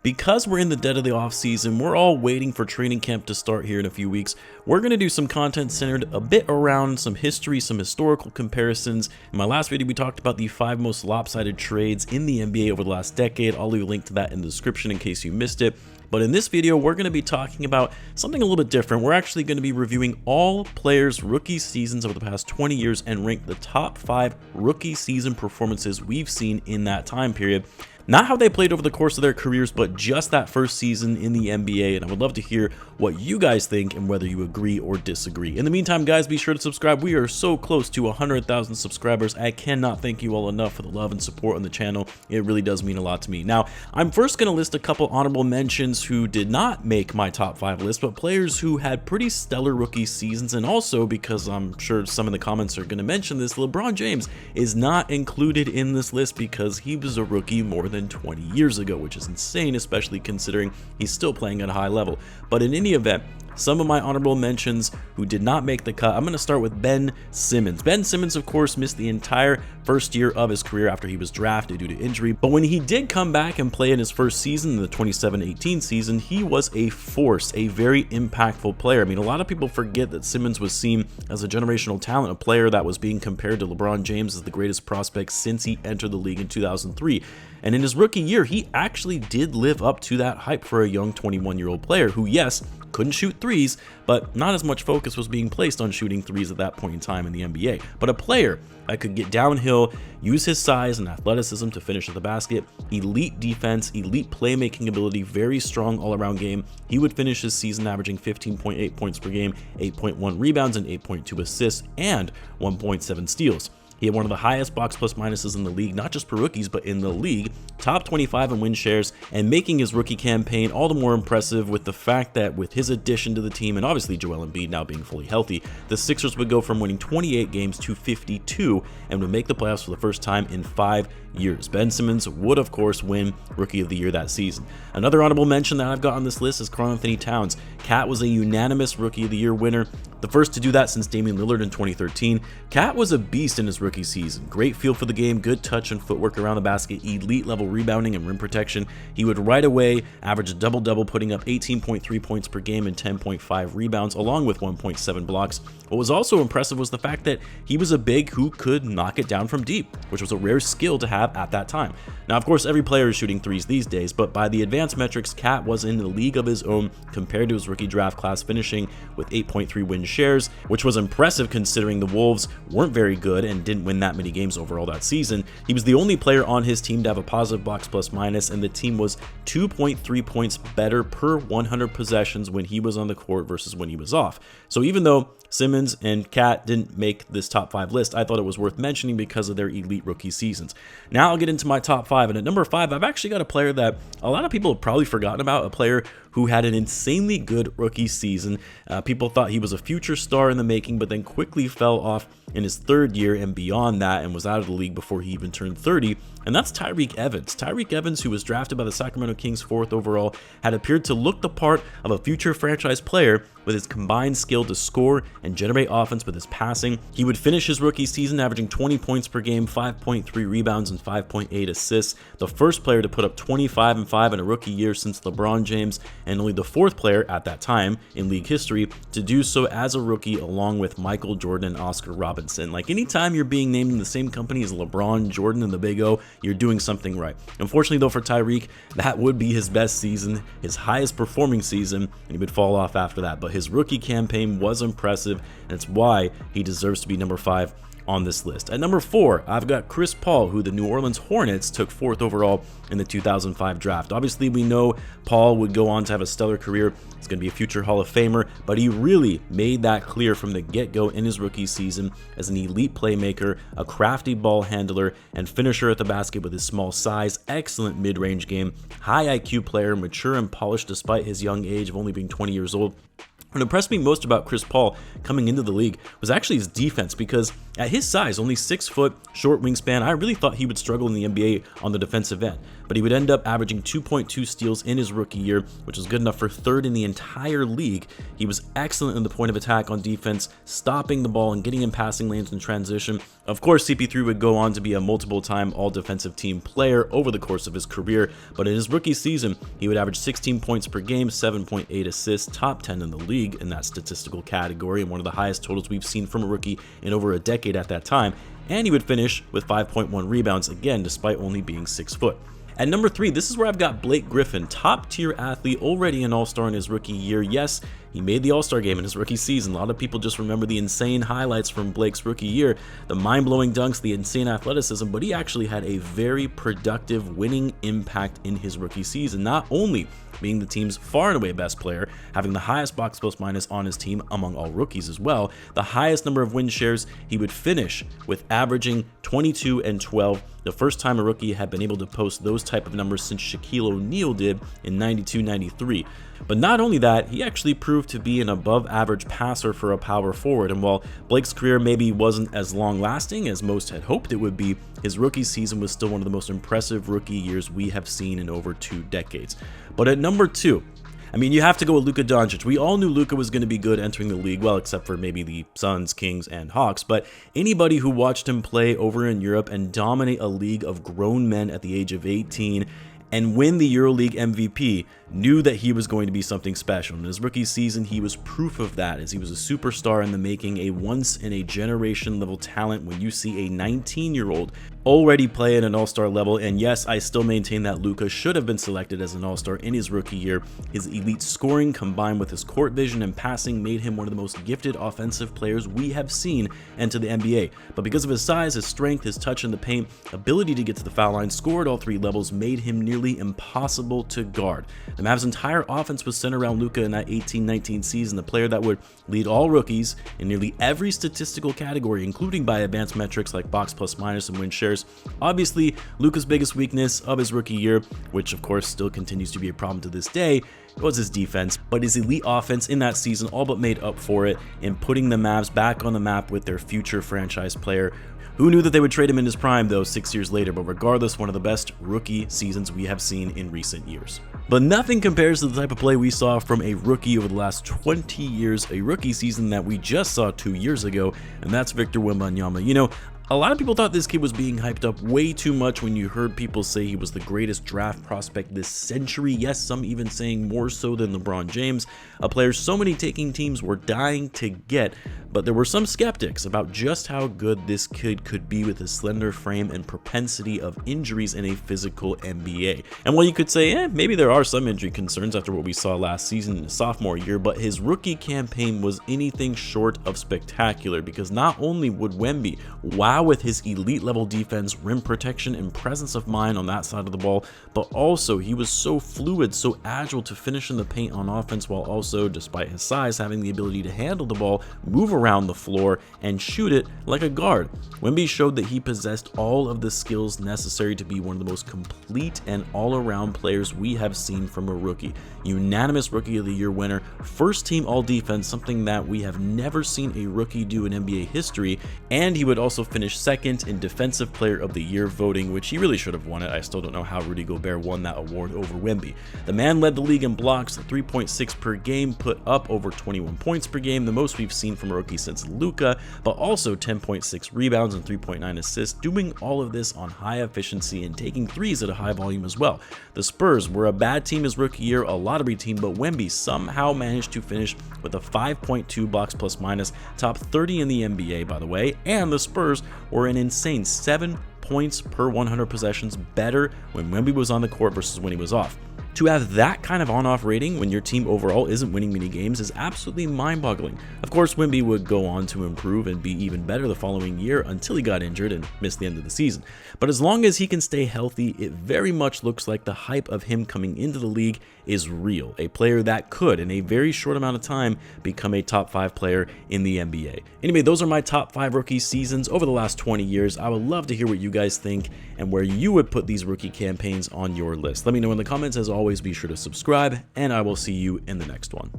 Because we're in the dead of the off season, we're all waiting for training camp to start here in a few weeks. We're going to do some content centered a bit around some history, some historical comparisons. In my last video, we talked about the 5 most lopsided trades in the NBA over the last decade. I'll leave a link to that in the description in case you missed it. But in this video, we're going to be talking about something a little bit different. We're actually going to be reviewing all players' rookie seasons over the past 20 years and rank the top 5 rookie season performances we've seen in that time period. Not how they played over the course of their careers, but just that first season in the NBA. And I would love to hear what you guys think and whether you agree or disagree. In the meantime, guys, be sure to subscribe. We are so close to 100,000 subscribers. I cannot thank you all enough for the love and support on the channel. It really does mean a lot to me. Now, I'm first going to list a couple honorable mentions who did not make my top 5 list, but players who had pretty stellar rookie seasons. And also, because I'm sure some in the comments are going to mention this, LeBron James is not included in this list because he was a rookie more than 20 years ago, which is insane, especially considering he's still playing at a high level. But in any event, some of my honorable mentions who did not make the cut, I'm going to start with Ben Simmons. Ben Simmons, of course, missed the entire first year of his career after he was drafted due to injury. But when he did come back and play in his first season, the 27-18 season, he was a force, a very impactful player. I mean, a lot of people forget that Simmons was seen as a generational talent, a player that was being compared to LeBron James as the greatest prospect since he entered the league in 2003. And in his rookie year, he actually did live up to that hype for a young 21-year-old player who, yes, couldn't shoot threes, but not as much focus was being placed on shooting threes at that point in time in the NBA. But a player that could get downhill, use his size and athleticism to finish at the basket, elite defense, elite playmaking ability, very strong all-around game. He would finish his season averaging 15.8 points per game, 8.1 rebounds, and 8.2 assists, and 1.7 steals. He had one of the highest box plus minuses in the league, not just for rookies, but in the league, top 25 in win shares, and making his rookie campaign all the more impressive with the fact that with his addition to the team, and obviously Joel Embiid now being fully healthy, the Sixers would go from winning 28 games to 52 and would make the playoffs for the first time in 5 years. Ben Simmons would, of course, win Rookie of the Year that season. Another honorable mention that I've got on this list is Karl-Anthony Towns. Cat was a unanimous Rookie of the Year winner, the first to do that since Damian Lillard in 2013. Cat was a beast in his rookie season. Great feel for the game, good touch and footwork around the basket, elite level rebounding and rim protection. He would right away average a double-double, putting up 18.3 points per game and 10.5 rebounds, along with 1.7 blocks. What was also impressive was the fact that he was a big who could knock it down from deep, which was a rare skill to have at that time. Now, of course, every player is shooting threes these days, but by the advanced metrics, Cat was in a league of his own compared to his rookie draft class, finishing with 8.3 win shares, which was impressive considering the Wolves weren't very good and didn't win that many games overall that season. He was the only player on his team to have a positive box plus minus, and the team was 2.3 points better per 100 possessions when he was on the court versus when he was off. So even though Simmons and Cat didn't make this top 5 list, I thought it was worth mentioning because of their elite rookie seasons. Now I'll get into my top 5, and at number 5, I've actually got a player that a lot of people have probably forgotten about, a player who had an insanely good rookie season. People thought he was a future star in the making, but then quickly fell off in his 3rd year and beyond that, and was out of the league before he even turned 30, and that's Tyreke Evans. Tyreke Evans, who was drafted by the Sacramento Kings 4th overall, had appeared to look the part of a future franchise player with his combined skill to score and generate offense with his passing. He would finish his rookie season averaging 20 points per game, 5.3 rebounds, and 5.8 assists, the first player to put up 25 and 5 in a rookie year since LeBron James, and only the 4th player at that time in league history to do so as a rookie, along with Michael Jordan and Oscar Robinson. Like, anytime you're being named in the same company as LeBron, Jordan, and the Big O, you're doing something right. Unfortunately, though, for Tyreke, that would be his best season, his highest performing season, and he would fall off after that. But his rookie campaign was impressive, and it's why he deserves to be number 5 on this list. At number 4, I've got Chris Paul, who the New Orleans Hornets took 4th overall in the 2005 draft. Obviously, we know Paul would go on to have a stellar career. He's going to be a future Hall of Famer, but he really made that clear from the get-go in his rookie season as an elite playmaker, a crafty ball handler, and finisher at the basket with his small size, excellent mid-range game, high IQ player, mature and polished despite his young age of only being 20 years old. What impressed me most about Chris Paul coming into the league was actually his defense, because at his size, only 6 foot, short wingspan, I really thought he would struggle in the NBA on the defensive end. but he would end up averaging 2.2 steals in his rookie year, which was good enough for third in the entire league. He was excellent in the point of attack on defense, stopping the ball and getting in passing lanes in transition. Of course, CP3 would go on to be a multiple-time all-defensive team player over the course of his career, but in his rookie season, he would average 16 points per game, 7.8 assists, top 10 in the league in that statistical category, and one of the highest totals we've seen from a rookie in over a decade at that time, and he would finish with 5.1 rebounds, again, despite only being 6 foot. At number 3, this is where I've got Blake Griffin, top-tier athlete, already an all-star in his rookie year. Yes, he made the All-Star game in his rookie season. A lot of people just remember the insane highlights from Blake's rookie year, the mind-blowing dunks, the insane athleticism, but he actually had a very productive winning impact in his rookie season, not only being the team's far and away best player, having the highest box plus minus on his team among all rookies as well, the highest number of win shares. He would finish with averaging 22 and 12, the first time a rookie had been able to post those type of numbers since Shaquille O'Neal did in 92-93. But not only that, he actually proved to be an above average passer for a power forward, and while Blake's career maybe wasn't as long lasting as most had hoped it would be, his rookie season was still one of the most impressive rookie years we have seen in over 2 decades. But at number 2, I mean, you have to go with Luka Doncic. We all knew Luka was going to be good entering the league, well, except for maybe the Suns, Kings, and Hawks, but anybody who watched him play over in Europe and dominate a league of grown men at the age of 18 and win the EuroLeague MVP knew that he was going to be something special. In his rookie season, he was proof of that, as he was a superstar in the making, a once-in-a-generation level talent when you see a 19-year-old already play at an all-star level. And yes, I still maintain that Luka should have been selected as an all-star in his rookie year. His elite scoring combined with his court vision and passing made him one of the most gifted offensive players we have seen enter the NBA. But because of his size, his strength, his touch in the paint, ability to get to the foul line, score at all 3 levels, made him nearly impossible to guard. The Mavs' entire offense was centered around Luka in that 18-19 season, the player that would lead all rookies in nearly every statistical category, including by advanced metrics like box plus minus and win shares. Obviously, Luka's biggest weakness of his rookie year, which of course still continues to be a problem to this day, was his defense, but his elite offense in that season all but made up for it in putting the Mavs back on the map with their future franchise player. Who knew that they would trade him in his prime, though, 6 years later, but regardless, one of the best rookie seasons we have seen in recent years. But nothing compares to the type of play we saw from a rookie over the last 20 years, a rookie season that we just saw 2 years ago, and that's Victor Wembanyama. You know, a lot of people thought this kid was being hyped up way too much when you heard people say he was the greatest draft prospect this century. Yes, some even saying more so than LeBron James, a player so many taking teams were dying to get. But there were some skeptics about just how good this kid could be with his slender frame and propensity of injuries in a physical NBA. And while you could say, maybe there are some injury concerns after what we saw last season in his sophomore year, but his rookie campaign was anything short of spectacular, because not only would Wemby wow with his elite level defense, rim protection, and presence of mind on that side of the ball, but also he was so fluid, so agile to finish in the paint on offense, while also, despite his size, having the ability to handle the ball, move around the floor, and shoot it like a guard. Wemby showed that he possessed all of the skills necessary to be one of the most complete and all-around players we have seen from a rookie. Unanimous Rookie of the Year winner, first team all-defense, something that we have never seen a rookie do in NBA history, and he would also finish second in Defensive Player of the Year voting, which he really should have won it. I still don't know how Rudy Gobert won that award over Wemby. The man led the league in blocks, 3.6 per game, put up over 21 points per game, the most we've seen from a rookie since Luka, but also 10.6 rebounds and 3.9 assists, doing all of this on high efficiency and taking threes at a high volume as well. The Spurs were a bad team his rookie year, a lottery team, but Wemby somehow managed to finish with a 5.2 box plus minus, top 30 in the NBA by the way, and the Spurs were an insane 7 points per 100 possessions better when Wemby was on the court versus when he was off. To have that kind of on-off rating when your team overall isn't winning many games is absolutely mind-boggling. Of course, Wemby would go on to improve and be even better the following year until he got injured and missed the end of the season. But as long as he can stay healthy, it very much looks like the hype of him coming into the league is real. A player that could, in a very short amount of time, become a top 5 player in the NBA. Anyway, those are my top 5 rookie seasons over the last 20 years. I would love to hear what you guys think and where you would put these rookie campaigns on your list. Let me know in the comments. As always, be sure to subscribe, and I will see you in the next one.